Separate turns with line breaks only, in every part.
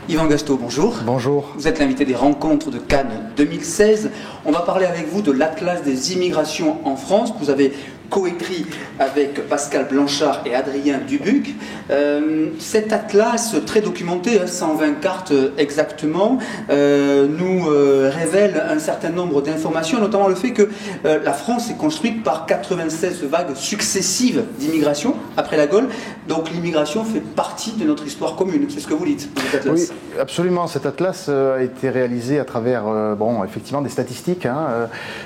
Yvan Gastaud, bonjour.
Bonjour.
Vous êtes l'invité des rencontres de Cannes 2016. On va parler avec vous de l'Atlas des immigrations en France. Vous avez coécrit avec Pascal Blanchard et Adrien Dubuc. Cet atlas très documenté, 120 cartes exactement, nous révèle un certain nombre d'informations, notamment le fait que la France est construite par 96 vagues successives d'immigration après la Gaule. Donc l'immigration fait partie de notre histoire commune. C'est ce que vous dites dans cet atlas.
Oui, absolument. Cet atlas a été réalisé à travers effectivement des statistiques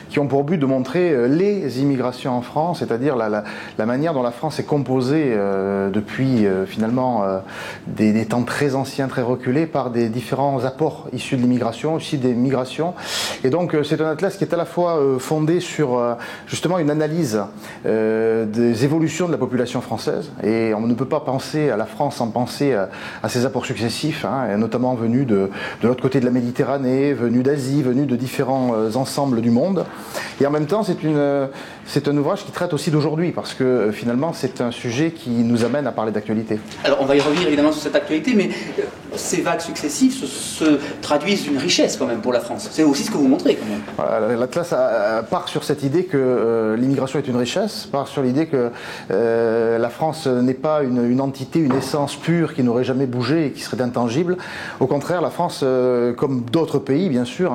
qui ont pour but de montrer les immigrations en France, c'est-à-dire la manière dont la France est composée depuis finalement des temps très anciens, très reculés, par des différents apports issus de l'immigration, aussi des migrations. Et donc c'est un atlas qui est à la fois fondé sur justement une analyse des évolutions de la population française. Et on ne peut pas penser à la France sans penser à ses apports successifs, et notamment venus de l'autre côté de la Méditerranée, venus d'Asie, venus de différents ensembles du monde. Et en même temps, c'est un ouvrage qui traite aussi d'aujourd'hui, parce que finalement, c'est un sujet qui nous amène à parler d'actualité.
Alors, on va y revenir évidemment sur cette actualité, mais ces vagues successives se traduisent d'une richesse quand même pour la France. C'est aussi ce que vous montrez quand même.
L'Atlas part sur cette idée que l'immigration est une richesse, part sur l'idée que la France n'est pas une entité, une essence pure qui n'aurait jamais bougé et qui serait intangible. Au contraire, la France, comme d'autres pays bien sûr,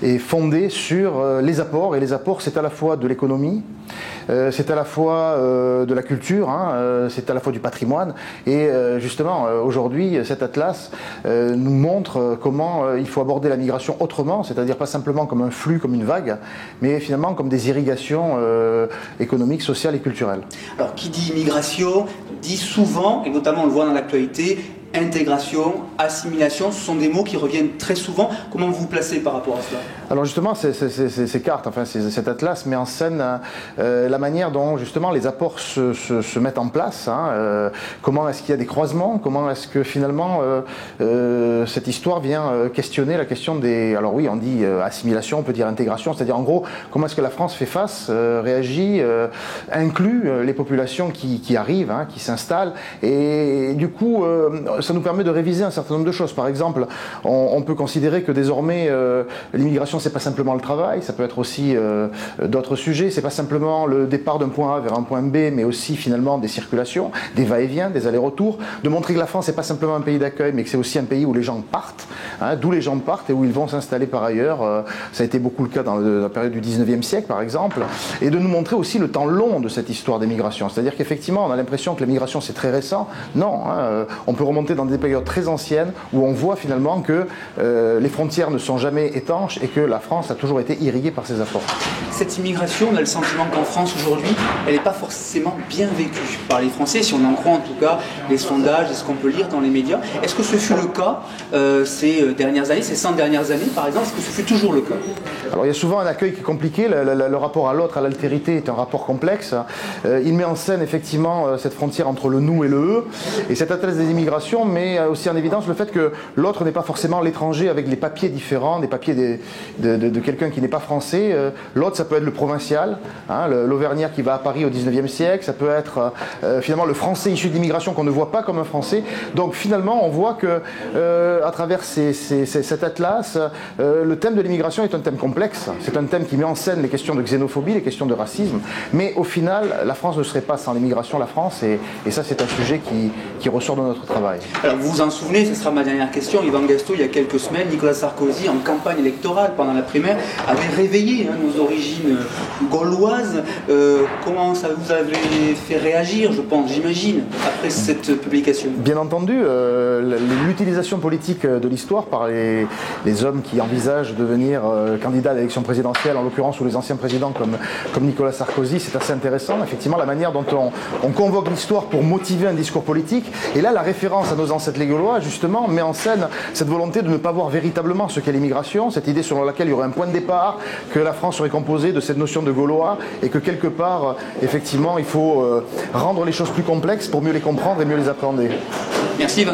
est fondée sur les apports, et les apports c'est à la fois de l'économie, c'est à la fois de la culture, c'est à la fois du patrimoine, et justement aujourd'hui cet atlas nous montre comment il faut aborder la migration autrement, c'est-à-dire pas simplement comme un flux, comme une vague, mais finalement comme des irrigations économiques, sociales et culturelles.
Alors qui dit immigration dit souvent, et notamment on le voit dans l'actualité, intégration, assimilation, ce sont des mots qui reviennent très souvent. Comment vous vous placez par rapport à cela?
Alors justement, ces cartes, enfin cet atlas met en scène la manière dont justement les apports se mettent en place. Comment est-ce qu'il y a des croisements? Comment est-ce que finalement cette histoire vient questionner la question des... Alors oui, on dit assimilation, on peut dire intégration, c'est-à-dire en gros, comment est-ce que la France fait face, réagit, inclut les populations qui arrivent, qui s'installent, et du coup... ça nous permet de réviser un certain nombre de choses. Par exemple, on peut considérer que désormais l'immigration c'est pas simplement le travail, ça peut être aussi d'autres sujets, c'est pas simplement le départ d'un point A vers un point B, mais aussi finalement des circulations, des va-et-vient, des allers-retours, de montrer que la France c'est pas simplement un pays d'accueil, mais que c'est aussi un pays où les gens partent, d'où les gens partent et où ils vont s'installer par ailleurs. Ça a été beaucoup le cas dans la période du 19e siècle par exemple, et de nous montrer aussi le temps long de cette histoire des migrations. C'est-à-dire qu'effectivement on a l'impression que la migration c'est très récent. Non, on peut remonter dans des périodes très anciennes où on voit finalement que les frontières ne sont jamais étanches et que la France a toujours été irriguée par ses apports.
Cette immigration, on a le sentiment qu'en France aujourd'hui, elle n'est pas forcément bien vécue par les Français, si on en croit en tout cas les sondages et ce qu'on peut lire dans les médias. Est-ce que ce fut le cas ces dernières années, ces 100 dernières années par exemple? Est-ce que ce fut toujours le cas?
Alors il y a souvent un accueil qui est compliqué, le rapport à l'autre, à l'altérité est un rapport complexe. Il met en scène effectivement cette frontière entre le nous et le eux, et cet atlas des immigrations met aussi en évidence le fait que l'autre n'est pas forcément l'étranger avec les papiers différents, des papiers de quelqu'un qui n'est pas français. L'autre, ça peut être le provincial, l'Auvergnat qui va à Paris au 19e siècle, ça peut être finalement le français issu de l'immigration qu'on ne voit pas comme un français. Donc finalement, on voit que à travers cet atlas, le thème de l'immigration est un thème complexe, c'est un thème qui met en scène les questions de xénophobie, les questions de racisme, mais au final, la France ne serait pas sans l'immigration, la France, et ça c'est un sujet qui ressort de notre travail.
Alors vous vous en souvenez, ce sera ma dernière question, Yvan Gastaud, il y a quelques semaines, Nicolas Sarkozy, en campagne électorale, pendant la primaire, avait réveillé nos origines gauloises. Comment ça vous avait fait réagir, je pense, j'imagine, après cette publication? Bien
entendu, l'utilisation politique de l'histoire par les hommes qui envisagent de devenir candidats à l'élection présidentielle, en l'occurrence, ou les anciens présidents comme Nicolas Sarkozy, c'est assez intéressant. Effectivement, la manière dont on convoque l'histoire pour motiver un discours politique, et là, la référence à nos ancêtres les Gaulois, justement, met en scène cette volonté de ne pas voir véritablement ce qu'est l'immigration, cette idée selon laquelle il y aurait un point de départ, que la France serait composée de cette notion de Gaulois, et que quelque part, effectivement, il faut rendre les choses plus complexes pour mieux les comprendre et mieux les appréhender.
Merci Yvan.